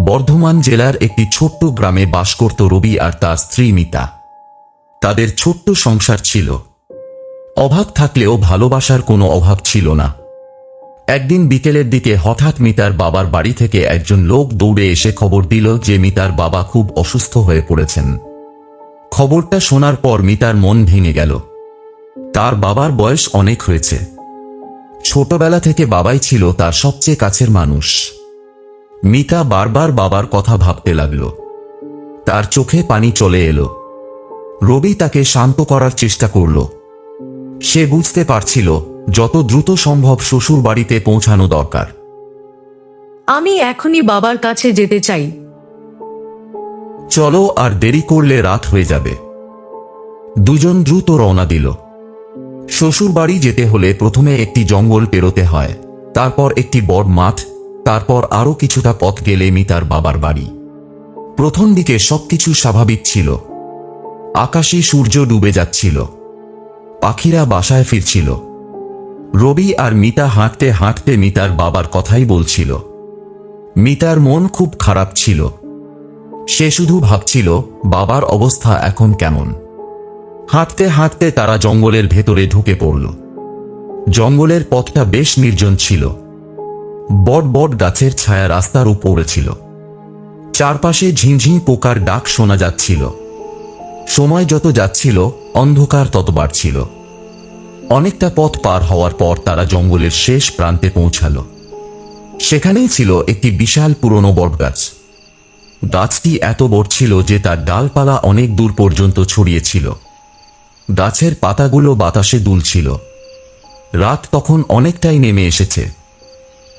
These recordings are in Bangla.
বর্ধমান জেলার একটি ছোট্ট গ্রামে বাস করত রবি আর তার স্ত্রী মিতা। তাদের ছোট্ট সংসার ছিল। অভাব থাকলেও ভালোবাসার কোনো অভাব ছিল না। একদিন বিকেলের দিকে হঠাৎ মিতার বাবার বাড়ি থেকে একজন লোক দৌড়ে এসে খবর দিল যে মিতার বাবা খুব অসুস্থ হয়ে পড়েছেন। খবরটা শোনার পর মিতার মন ভেঙে গেল। তার বাবার বয়স অনেক হয়েছে। ছোটবেলা থেকে বাবাই ছিল তার সবচেয়ে কাছের মানুষ। মিতা বারবার বাবার কথা ভাবতে লাগল। তার চোখে পানি চলে এলো। রবি তাকে শান্ত করার চেষ্টা করল। সে বুঝতে পারছিল যত দ্রুত সম্ভব শ্বশুর বাড়িতে পৌঁছানো দরকার। আমি এখনই বাবার কাছে যেতে চাই। চলো, আর দেরি করলে রাত হয়ে যাবে। দুজন দ্রুত রওনা দিল। শ্বশুর বাড়ি যেতে হলে প্রথমে একটি জঙ্গল পেরোতে হয়, তারপর একটি বড় মাঠ, তারপর আরো কিছুটা পথ গেলে মিতার বাবার বাড়ি। প্রথম দিকে সবকিছু স্বাভাবিক ছিল। আকাশে সূর্য ডুবে যাচ্ছিল, পাখিরা বাসায় ফিরছিল। রবি আর মিতা হাঁটতে হাঁটতে মিতার বাবার কথাই বলছিল। মিতার মন খুব খারাপ ছিল। সে শুধু ভাবছিল বাবার অবস্থা এখন কেমন। হাঁটতে হাঁটতে তারা জঙ্গলের ভেতরে ঢুকে পড়ল। জঙ্গলের পথটা বেশ নির্জন ছিল। বট বট গাছের ছায়া রাস্তার উপরে ছিল। চারপাশে ঝিঁঝিঁ পোকার ডাক শোনা যাচ্ছিল। সময় যত যাচ্ছিল অন্ধকার তত বাড়ছিল। অনেকটা পথ পার হওয়ার পর তারা জঙ্গলের শেষ প্রান্তে পৌঁছাল। সেখানেই ছিল একটি বিশাল পুরনো বটগাছ। গাছটি এত বড় ছিল যে তার ডালপালা অনেক দূর পর্যন্ত ছড়িয়েছিল। গাছের পাতাগুলো বাতাসে দুলছিল। রাত তখন অনেকটাই নেমে এসেছে।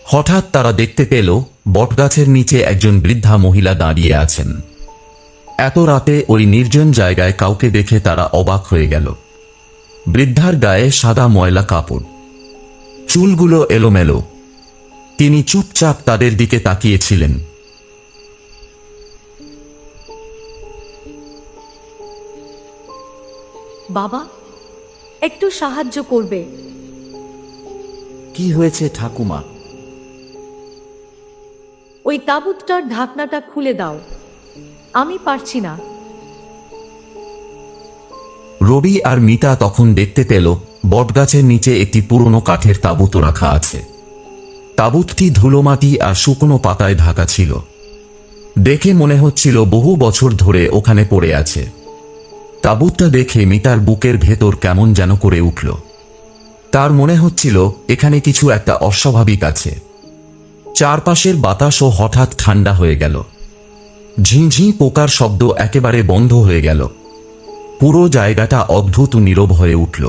হঠাৎ তারা দেখতে পেল বটগাছের নিচে একজন বৃদ্ধা মহিলা দাঁড়িয়ে আছেন। এত রাতে ওই নির্জন জায়গায় কাউকে দেখে তারা অবাক হয়ে গেল। বৃদ্ধার গায়ে সাদা ময়লা কাপড়, চুলগুলো এলোমেলো। তিনি চুপচাপ তাদের দিকে তাকিয়েছিলেন। বাবা, একটু সাহায্য করবে? কি হয়েছে ঠাকুমা? ওই তাঁবুতটার ঢাকনাটা খুলে দাও, আমি পারছি না। রবি আর মিতা তখন দেখতে পেল বটগাছের নিচে একটি পুরনো কাঠের তাঁবুত রাখা আছে। তাঁবুতটি ধুলোমাটি আর শুকনো পাতায় ঢাকা ছিল। দেখে মনে হচ্ছিল বহু বছর ধরে ওখানে পড়ে আছে। তাঁবুতটা দেখে মিতার বুকের ভেতর কেমন যেন করে উঠল। তার মনে হচ্ছিল এখানে কিছু একটা অস্বাভাবিক আছে। চারপাশের বাতাসও হঠাৎ ঠান্ডা হয়ে গেল। ঝিঁঝিঁ পোকার শব্দ একেবারে বন্ধ হয়ে গেল। পুরো জায়গাটা অদ্ভুত নীরব হয়ে উঠল।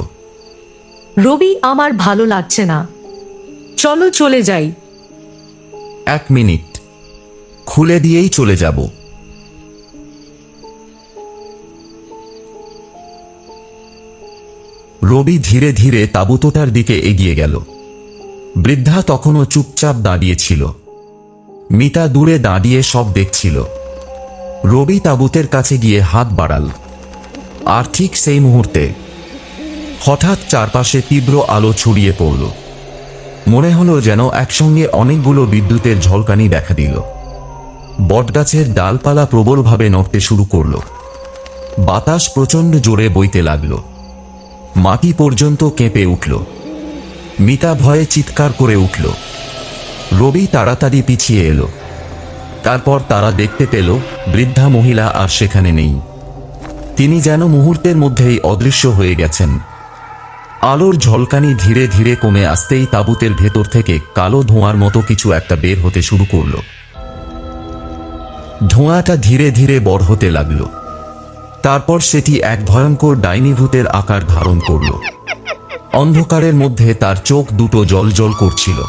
রবি, আমার ভালো লাগছে না, চলো চলে যাই। 1 মিনিট, খুলে দিয়েই চলে যাব। রবি ধীরে ধীরে তাঁবুতটার দিকে এগিয়ে গেল। বৃদ্ধা তখনও চুপচাপ দাঁড়িয়েছিল। মিতা দূরে দাঁড়িয়ে সব দেখছিল। রবি তাঁবুতের কাছে গিয়ে হাত বাড়াল। আর ঠিক সেই মুহূর্তে হঠাৎ চারপাশে তীব্র আলো ছড়িয়ে পড়ল। মনে হলো যেন একসঙ্গে অনেকগুলো বিদ্যুতের ঝলকানি দেখা দিল। বটগাছের ডালপালা প্রবলভাবে নড়তে শুরু করল। বাতাস প্রচণ্ড জোরে বইতে লাগল। মাটি পর্যন্ত কেঁপে উঠল। মিতা ভয়ে চিৎকার করে উঠল। রবি তাড়াতাড়ি পিছিয়ে এলো। তারপর তারা দেখতে পেল বৃদ্ধা মহিলা আর সেখানে নেই। তিনি যেন মুহূর্তের মধ্যেই অদৃশ্য হয়ে গেছেন। আলোর ঝলকানি ধীরে ধীরে কমে আসতেই তাঁবুতের ভেতর থেকে কালো ধোঁয়ার মতো কিছু একটা বের হতে শুরু করল। ধোঁয়াটা ধীরে ধীরে বড় হতে লাগল। তারপর সেটি এক ভয়ঙ্কর ডাইনিভূতের আকার ধারণ করল। অন্ধকারের মধ্যে তার চোখ দুটো জ্বলজ্বল করছিল।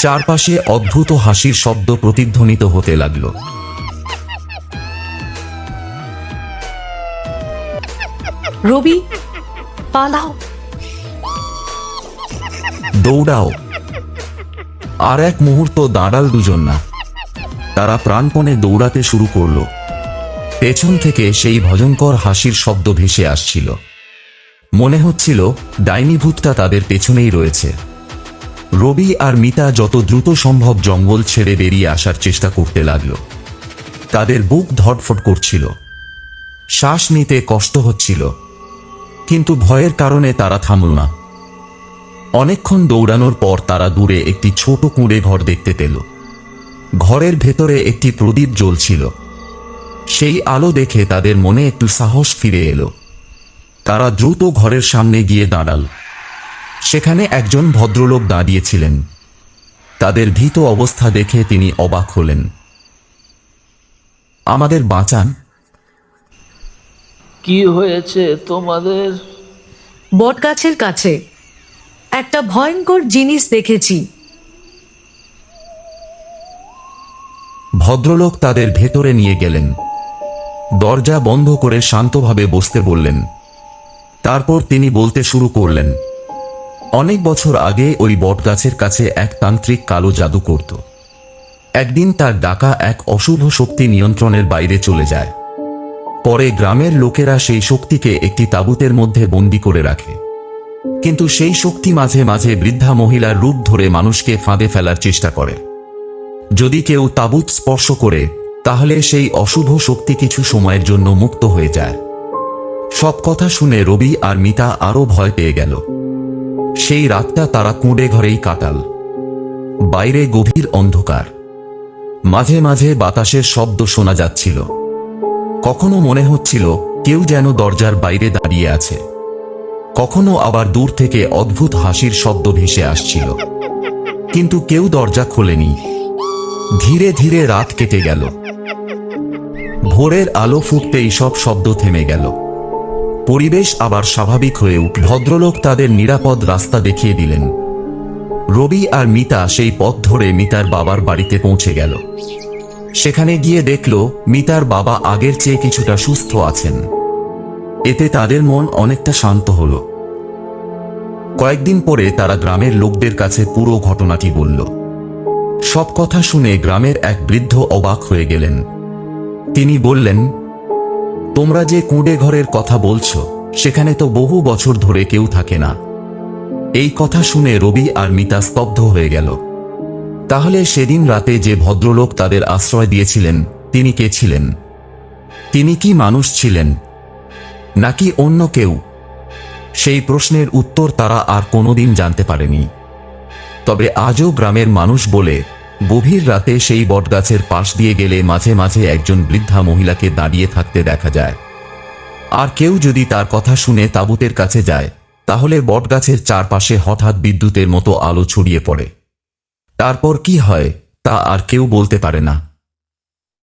চারপাশে অদ্ভুত হাসির শব্দ প্রতিধ্বনিত হতে লাগল। রবি, পালাও, দৌড়াও। আর এক মুহূর্ত দাঁড়াল দুজন না। তারা প্রাণপণে দৌড়াতে শুরু করল। পেছন থেকে সেই ভয়ঙ্কর হাসির শব্দ ভেসে আসছিল। মনে হচ্ছিল ডাইনিভূতটা তাদের পেছনেই রয়েছে। রবি আর মিতা যত দ্রুত সম্ভব জঙ্গল ছেড়ে বেরিয়ে আসার চেষ্টা করতে লাগল। তাদের বুক ধড়ফড় করছিল, শ্বাস নিতে কষ্ট হচ্ছিল, কিন্তু ভয়ের কারণে তারা থামল না। অনেকক্ষণ দৌড়ানোর পর তারা দূরে একটি ছোট কুঁড়ে ঘর দেখতে পেল। ঘরের ভেতরে একটি প্রদীপ জ্বলছিল। সেই আলো দেখে তাদের মনে একটু সাহস ফিরে এলো। তারা দ্রুত ঘরের সামনে গিয়ে দাঁড়াল। সেখানে একজন ভদ্রলোক দাঁড়িয়েছিলেন। তাদের ভীত অবস্থা দেখে তিনি অবাক হলেন। আমাদের বাঁচান। কি হয়েছে তোমাদের? বটগাছের কাছে একটা ভয়ঙ্কর জিনিস দেখেছি। ভদ্রলোক তাদের ভেতরে নিয়ে গেলেন। দরজা বন্ধ করে শান্তভাবে বসতে বললেন। তারপর তিনি বলতে শুরু করলেন, অনেক বছর আগে ওই বটগাছের কাছে এক তান্ত্রিক কালো জাদু করত। একদিন তার ডাকা এক অশুভ শক্তি নিয়ন্ত্রণের বাইরে চলে যায়। পরে গ্রামের লোকেরা সেই শক্তিকে একটি তাঁবুতের মধ্যে বন্দি করে রাখে। কিন্তু সেই শক্তি মাঝে মাঝে বৃদ্ধা মহিলার রূপ ধরে মানুষকে ফাঁদে ফেলার চেষ্টা করে। যদি কেউ তাঁবুত স্পর্শ করে তাহলে সেই অশুভ শক্তি কিছু সময়ের জন্য মুক্ত হয়ে যায়। সব কথা শুনে রবি আর মিতা আরো ভয় পেয়ে গেল। সেই রাতটা তারা কুঁড়ে ঘরেই কাটাল। বাইরে গভীর অন্ধকার, মাঝে মাঝে বাতাসের শব্দ শোনা যাচ্ছিল। কখনো মনে হচ্ছিল কেউ যেন দরজার বাইরে দাঁড়িয়ে আছে, কখনো আবার দূর থেকে অদ্ভুত হাসির শব্দ ভেসে আসছিল, কিন্তু কেউ দরজা খোলেনি। ধীরে ধীরে রাত কেটে গেল। ভোরের আলো ফুটতেই সব শব্দ থেমে গেল। পরিবেশ আবার স্বাভাবিক হয়ে উঠল। ভদ্রলোক তাদের নিরাপদ রাস্তা দেখিয়ে দিলেন। রবি আর মিতা সেই পথ ধরে মিতার বাবার বাড়িতে পৌঁছে গেল। সেখানে গিয়ে দেখল মিতার বাবা আগের চেয়ে কিছুটা সুস্থ আছেন। এতে তাদের মন অনেকটা শান্ত হল। কয়েকদিন পরে তারা গ্রামের লোকদের কাছে পুরো ঘটনাটি বলল। সব কথা শুনে গ্রামের এক বৃদ্ধ অবাক হয়ে গেলেন। তিনি বললেন, তোমরা যে কুঁড়ে ঘরের কথা বলছো সেখানে তো বহু বছর ধরে কেউ থাকে না। এই কথা শুনে রবি আর মিতা স্তব্ধ হয়ে গেল। তাহলে সেদিন রাতে যে ভদ্রলোক তাদের আশ্রয় দিয়েছিলেন তিনি কে ছিলেন? তিনি কি মানুষ ছিলেন নাকি অন্য কেউ? সেই প্রশ্নের উত্তর তারা আর কোনোদিন জানতে পারেনি। তবে আজও গ্রামের মানুষ বলে গভীর রাতে সেই বটগাছের পাশ দিয়ে গেলে মাঝে মাঝে একজন বৃদ্ধা মহিলাকে দাঁড়িয়ে থাকতে দেখা যায়। আর কেউ যদি তার কথা শুনে তাঁবুতের কাছে যায় তাহলে বটগাছের চারপাশে হঠাৎ বিদ্যুতের মতো আলো ছড়িয়ে পড়ে। তারপর কি হয় তা আর কেউ বলতে পারে না।